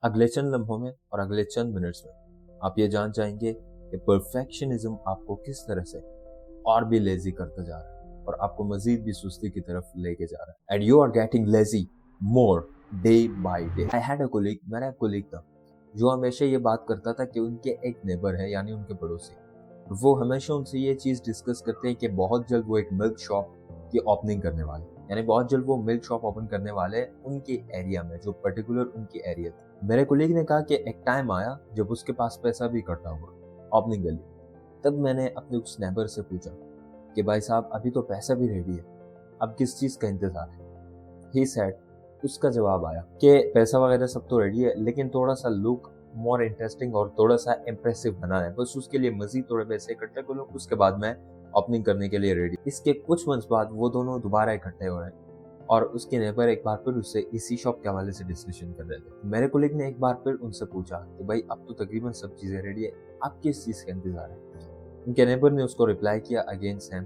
अगले चंद लम्हों में और अगले चंद मिनट्स में आप ये जान जाएंगे कि परफेक्शनिज्म आपको किस तरह से और भी लेजी करता जा रहा है और आपको मजीद भी सुस्ती की तरफ लेके जा रहा है। And you are getting lazy more day by day. I had a colleague, मेरा एक कोलीग था जो हमेशा ये बात करता था कि उनके एक नेबर है यानी उनके पड़ोसी, वो हमेशा उनसे ये चीज डिस्कस करते हैं कि बहुत जल्द वो एक मिल्क शॉप की ओपनिंग करने वाले, यानी बहुत जल्द वो मिल्क शॉप ओपन करने वाले उनके एरिया में, जो पर्टिकुलर उनकी एरिया थी। मेरे कोलीग ने कहा कि एक टाइम आया जब उसके पास पैसा भी इकट्ठा हुआ ओपनिंग के लिए। तब मैंने अपने उस नेबर से पूछा कि भाई साहब अभी तो पैसा भी रेडी है, अब किस चीज का इंतजार है। ही सेड, उसका जवाब आया कि पैसा वगैरह सब तो रेडी है लेकिन थोड़ा सा लुक मोर इंटरेस्टिंग और थोड़ा सा इम्प्रेसिव बनाना है, बस उसके लिए मजीद थोड़े पैसे इकट्ठे कर लो, उसके बाद मैं ओपनिंग करने के लिए रेडी। इसके कुछ मंथ्स बाद वो दोनों दोबारा इकट्ठे हो रहे हैं और उसके नेबर एक बार फिर उससे इसी शॉप के हवाले से डिस्कशन कर रहे थे। मेरे कोलिग ने एक बार फिर उनसे पूछा कि भाई अब तो तकरीबन सब चीजें रेडी है, अब किस चीज का इंतजार है। उनके नेबर ने उसको रिप्लाई किया अगेन सेम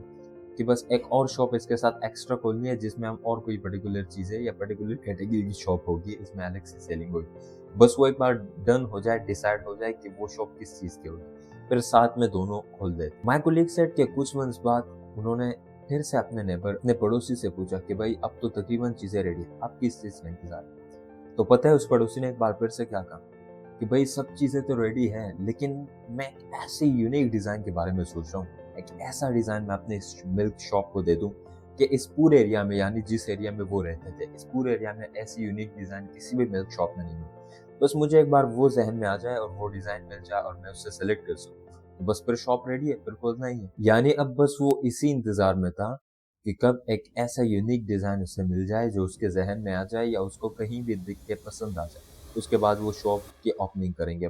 कि बस एक और शॉप इसके साथ एक्स्ट्रा खोलनी है जिसमें हम और कोई पर्टिकुलर चीजें या पर्टिकुलर कैटेगरी की शॉप होगी, इसमें अलग से सेलिंग होगी। बस वो एक बार डन हो जाए, डिसाइड हो जाए कि वो शॉप किस चीज की होगी, फिर साथ में दोनों खोल देते। माय कोलीग सेड के कुछ मंथ्स बाद उन्होंने फिर से अपने नेबर, अपने पड़ोसी से पूछा कि भाई अब तो तकरीबन चीजें रेडी है, आप किस चीज का इंतजार है। तो पता है उस पड़ोसी ने एक बार फिर से क्या कहा कि भाई सब चीजें तो रेडी हैं लेकिन मैं एक ऐसे यूनिक डिजाइन के बारे में सोच रहा हूँ, एक ऐसा डिजाइन मैं अपने इस मिल्क शॉप को दे दूं कि इस पूरे एरिया में, यानी जिस एरिया में वो रहते थे, इस पूरे एरिया में ऐसी यूनिक डिजाइन किसी भी मिल्क शॉप में नहीं हो। बस मुझे एक बार वो जहन में आ जाए और वो डिजाइन मिल जाए और मैं उससे सेलेक्ट कर सकूं, तो बस फिर शॉप रेडी है, फिर खोलना ही है। यानी अब बस वो इसी इंतजार में था कि कब एक ऐसा यूनिक डिजाइन उससे मिल जाए जो उसके जहन में आ जाए या उसको कहीं भी दिख के पसंद आ जाए, उसके बाद वो शॉप की ओपनिंग करेंगे।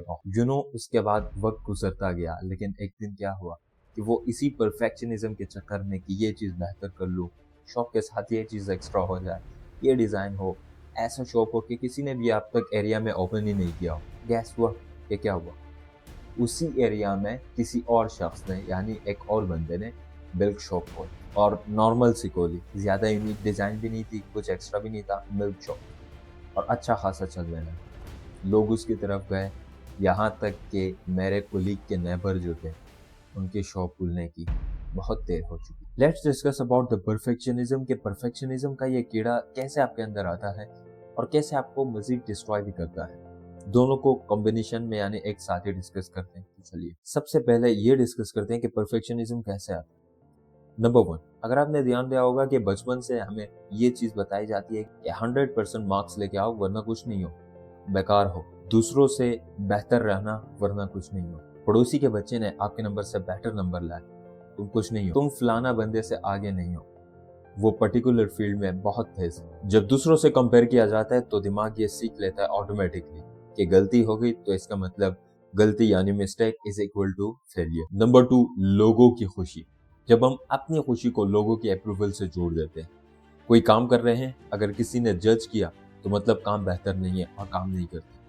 उसके बाद वक्त गुजरता गया लेकिन एक दिन क्या हुआ कि वो इसी परफेक्शनिज्म के चक्कर में कि ये चीज बेहतर कर लूं, शॉप के साथ ये चीज एक्स्ट्रा हो जाए, ये डिजाइन हो, ऐसा शॉप हो कि किसी ने भी अब तक एरिया में ओपन ही नहीं किया हो। गैस हुआ कि क्या हुआ, उसी एरिया में किसी और शख्स ने, यानी एक और बंदे ने मिल्क शॉप खोली और नॉर्मल सी खोली, ज्यादा यूनिक डिजाइन भी नहीं थी, कुछ एक्स्ट्रा भी नहीं था, मिल्क शॉप, और अच्छा खासा चलने लगा। लोग उसकी तरफ गए, यहाँ तक कि मेरे कुलीग के नेबर जो थे उनकी शॉप खुलने की बहुत देर हो चुकी। Let's discuss about the perfectionism के परफेक्शनिज्म का ये कीड़ा कैसे आपके अंदर आता है और कैसे आपको मजीद डिस्ट्रॉय भी करता है। दोनों को कॉम्बिनेशन में यानी एक साथ ही डिस्कस करते हैं। तो चलिए सबसे पहले ये डिस्कस करते हैं कि परफेक्शनिज्म कैसे आता है। नंबर 1, अगर आपने ध्यान दिया होगा कि बचपन से हमें ये चीज बताई जाती है कि 100% मार्क्स लेके आओ वरना कुछ नहीं हो, बेकार हो, दूसरों से बेहतर रहना वरना कुछ नहीं हो, पड़ोसी के बच्चे ने आपके नंबर से बेटर नंबर लाए, तुम कुछ नहीं हो, तुम फलाना बंदे से आगे नहीं हो, वो पर्टिकुलर फील्ड में बहुत तेज है। जब दूसरों से कंपेयर किया जाता है तो दिमाग ये सीख लेता है ऑटोमेटिकली कि गलती हो गई तो इसका मतलब गलती यानी mistake is equal to failure. Number 2, लोगों की खुशी। जब हम अपनी खुशी को लोगों की अप्रूवल से जोड़ देते हैं, कोई काम कर रहे हैं, अगर किसी ने जज किया तो मतलब काम बेहतर नहीं है और काम नहीं करते,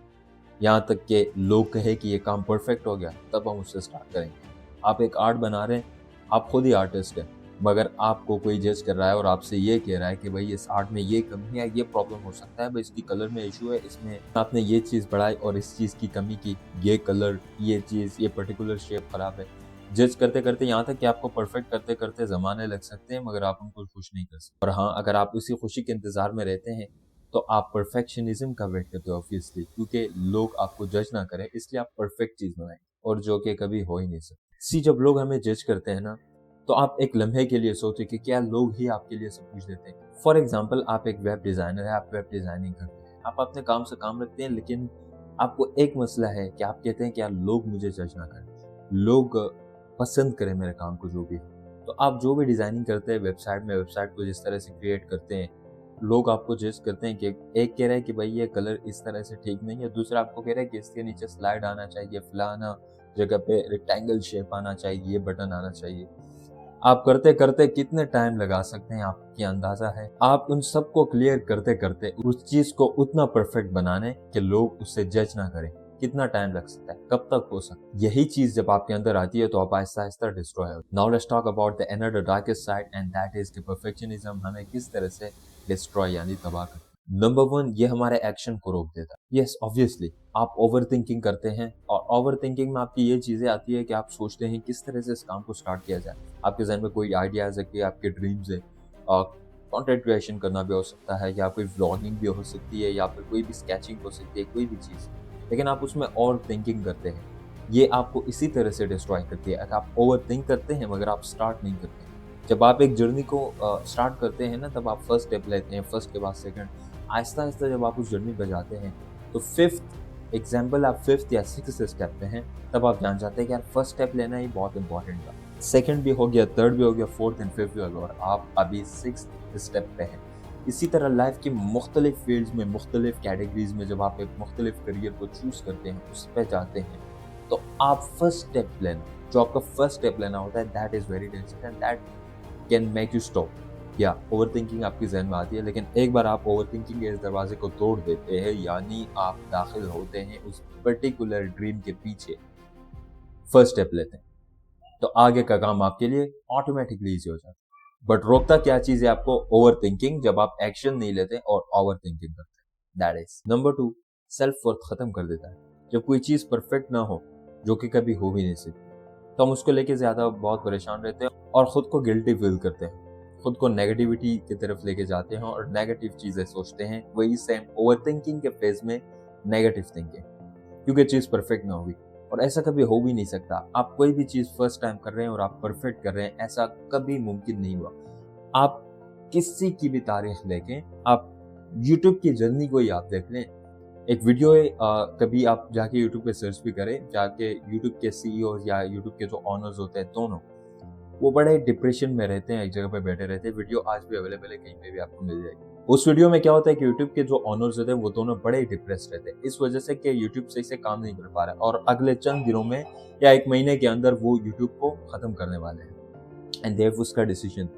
यहाँ तक कि लोग कहे कि ये काम परफेक्ट हो गया तब हम उससे स्टार्ट करेंगे। आप एक आर्ट बना रहे हैं, आप खुद ही आर्टिस्ट हैं, मगर आपको कोई जज कर रहा है और आपसे ये कह रहा है कि भाई इस आर्ट में ये कमी है, ये प्रॉब्लम हो सकता है, भाई इसकी कलर में इशू है, इसमें आपने ये चीज़ बढ़ाई और इस चीज़ की कमी की, ये कलर, ये चीज़, ये पर्टिकुलर शेप खराब है। जज करते करते यहाँ तक कि आपको परफेक्ट करते करते जमाने लग सकते हैं मगर आप उनको खुश नहीं कर सकते। और हाँ, अगर आप उसी खुशी के इंतजार में रहते हैं तो आप परफेक्शनिज्म का वेट करते हो ऑब्वियसली, क्योंकि लोग आपको जज ना करें इसलिए आप परफेक्ट चीज बनाएं, और जो कि कभी हो ही नहीं सकता। सी, जब लोग हमें जज करते हैं ना तो आप एक लम्हे के लिए सोचें कि क्या लोग ही आपके लिए सब कुछ देते हैं। फॉर एग्जाम्पल, आप एक वेब डिजाइनर है, आप वेब डिजाइनिंग करते हैं, आप अपने काम से काम रखते हैं, लेकिन आपको एक मसला है कि आप कहते हैं कि यार लोग मुझे जज ना करें, लोग पसंद करें मेरे काम को जो भी है। तो आप जो भी डिजाइनिंग करते हैं वेबसाइट में, वेबसाइट को जिस तरह से क्रिएट करते हैं, लोग आपको जज करते हैं कि एक कह रहा है कि भाई ये कलर इस तरह से ठीक नहीं है, दूसरा आपको कह रहा है कि इसके नीचे स्लाइड आना चाहिए, फलाना जगह पे रेक्टेंगल शेप आना चाहिए, ये बटन आना चाहिए। आप करते करते कितने टाइम लगा सकते हैं आपकी अंदाजा है। आप उन सबको क्लियर करते करते उस चीज को उतना परफेक्ट बनाने कि लोग उससे जज ना करें, कितना टाइम लग सकता है, कब तक हो सकता है। यही चीज जब आपके अंदर आती है तो आप आहिस्ता आहिस्ता डिस्ट्रॉय हो। Now let's talk about the another darkest side and that is the perfectionism हमें किस तरह से डिस्ट्रॉय यानी तबाह करता है। नंबर वन, ये हमारे एक्शन को रोक देता है। यस, ऑब्वियसली आप ओवर थिंकिंग करते हैं और ओवर थिंकिंग में आपकी ये चीजें आती है कि आप सोचते हैं किस तरह से इस काम को स्टार्ट किया जाए। आपके जहन में कोई आइडियाज है कि आपके ड्रीम्स है, कंटेंट क्रिएशन करना भी हो सकता है, या कोई व्लॉगिंग भी हो सकती है, या फिर कोई भी स्केचिंग हो सकती है, कोई भी चीज़, लेकिन आप उसमें ओवर थिंकिंग करते हैं। ये आपको इसी तरह से डिस्ट्रॉय करती है। अगर आप ओवर थिंक करते हैं मगर आप स्टार्ट नहीं करते। जब आप एक जर्नी को स्टार्ट करते हैं ना, तब आप फर्स्ट स्टेप लेते हैं, फर्स्ट के बाद सेकंड, आहिस्ता-आहिस्ता जब आप उस जर्नी पे जाते हैं, तो फिफ्थ एग्ज़ाम्पल आप फिफ्थ या सिक्स्थ स्टेप पे हैं, तब आप जान जाते हैं कि यार फर्स्ट स्टेप लेना ही बहुत इंपॉर्टेंट था। सेकंड भी हो गया, थर्ड भी हो गया, फोर्थ एंड फिफ्थ भी हो गया और आप अभी सिक्स्थ स्टेप पे हैं। इसी तरह लाइफ की मुख्तलिफ फील्ड्स में, मुख्तलिफ कैटेगरीज में जब आप एक मुख्तलिफ करियर को चूज़ करते हैं, उस पे जाते हैं, तो आप फर्स्ट स्टेप लेना, जो आपका फर्स्ट स्टेप लेना होता है, that is very dangerous and that can make you stop. या ओवरथिंकिंग आपके ज़हन में आती है, लेकिन एक बार आप ओवरथिंकिंग के इस दरवाजे को तोड़ देते हैं, यानी आप दाखिल होते हैं उस पर्टिकुलर ड्रीम के पीछे, फर्स्ट स्टेप लेते हैं, तो आगे का काम आपके लिए ऑटोमेटिकली ईज़ी हो जाता है। बट रोकता क्या चीज़ है आपको? ओवरथिंकिंग, जब आप एक्शन नहीं लेते और ओवरथिंकिंग करते हैं। That is number 2, self worth खत्म कर देता है। जब कोई चीज़ परफेक्ट ना हो, जो कि कभी हो भी नहीं सकती, तो हम उसको लेके ज़्यादा बहुत परेशान रहते हैं और खुद को गिल्टी फील करते हैं। खुद को नेगेटिविटी की तरफ लेके जाते हैं और नेगेटिव चीज़ें सोचते हैं। वही सेम ओवरथिंकिंग के फेज़ में नेगेटिव थिंकिंग, क्योंकि चीज़ परफेक्ट ना होगी और ऐसा कभी हो भी नहीं सकता। आप कोई भी चीज़ फर्स्ट टाइम कर रहे हैं और आप परफेक्ट कर रहे हैं, ऐसा कभी मुमकिन नहीं हुआ। आप किसी की भी तारीख देखें, आप यूट्यूब की जर्नी को ही आप देख लें। एक वीडियो है, कभी आप जाके यूट्यूब पे सर्च भी करें, जाके यूट्यूब के सीईओ या यूट्यूब के जो ओनर्स होते हैं दोनों, वो बड़े डिप्रेशन में रहते हैं, एक जगह पे बैठे रहते हैं। वीडियो आज भी अवेलेबल है, कहीं पे भी आपको मिल जाएगी। उस वीडियो में क्या होता है कि यूट्यूब के जो ओनर्स होते हैं वो दोनों बड़े डिप्रेस्ड रहते हैं, इस वजह से कि यूट्यूब सही से काम नहीं कर पा रहा है और अगले चंद दिनों में या एक महीने के अंदर वो यूट्यूब को खत्म करने वाले हैं एंड देव उसका डिसीजन।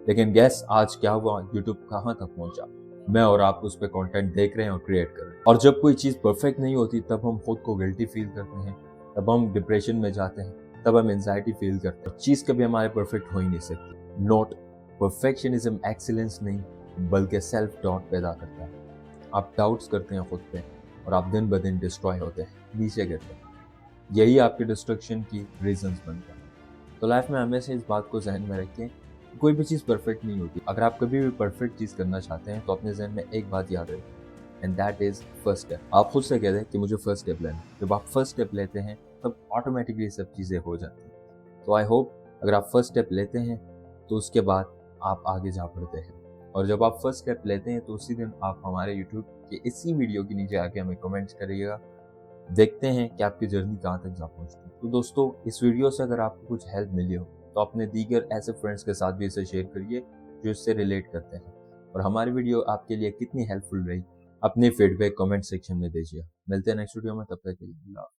लेकिन गैस आज क्या हुआ, यूट्यूब कहाँ तक पहुंचा? मैं और आप उस पर कंटेंट देख रहे हैं और क्रिएट कर रहे हैं। और जब कोई चीज़ परफेक्ट नहीं होती, तब हम खुद को गिल्टी फील करते हैं, तब हम डिप्रेशन में जाते हैं, तब हम एंजाइटी फील करते हैं। चीज़ कभी हमारे परफेक्ट हो ही नहीं सकती। नोट, परफेक्शनिज्म एक्सीलेंस नहीं बल्कि सेल्फ डाउट पैदा करता है। आप डाउट्स करते हैं खुद पे और आप दिन ब दिन डिस्ट्रॉय होते हैं, नीचे गिरते हैं। यही आपके डिस्ट्रक्शन की रीजंस बनते हैं। तो लाइफ में हमेशा इस बात को जहन में रखें, कोई भी चीज़ परफेक्ट नहीं होती। अगर आप कभी भी परफेक्ट चीज़ करना चाहते हैं, तो अपने जहन में एक बात याद रखें and that is first step. आप खुद से कह दें कि मुझे फर्स्ट स्टेप लेना है। जब आप फर्स्ट स्टेप लेते हैं, तब ऑटोमेटिकली सब चीज़ें हो जाती हैं। तो आई होप अगर आप फर्स्ट स्टेप लेते हैं, तो उसके बाद आप आगे जा पड़ते हैं। और जब आप फर्स्ट स्टेप लेते हैं, तो उसी दिन आप हमारे यूट्यूब के इसी वीडियो के नीचे आके हमें कमेंट्स करिएगा। देखते हैं कि आपकी जर्नी कहाँ तक जा पहुँचती है। तो दोस्तों, इस वीडियो से अगर आपको कुछ हेल्प मिली हो, तो अपने दीगर ऐसे फ्रेंड्स के साथ भी इसे शेयर करिए जो इससे रिलेट करते हैं। और हमारी वीडियो आपके लिए कितनी हेल्पफुल रही, अपनी फीडबैक कमेंट सेक्शन में दीजिए। मिलते हैं नेक्स्ट वीडियो में, तब तक के लिए अल्लाह।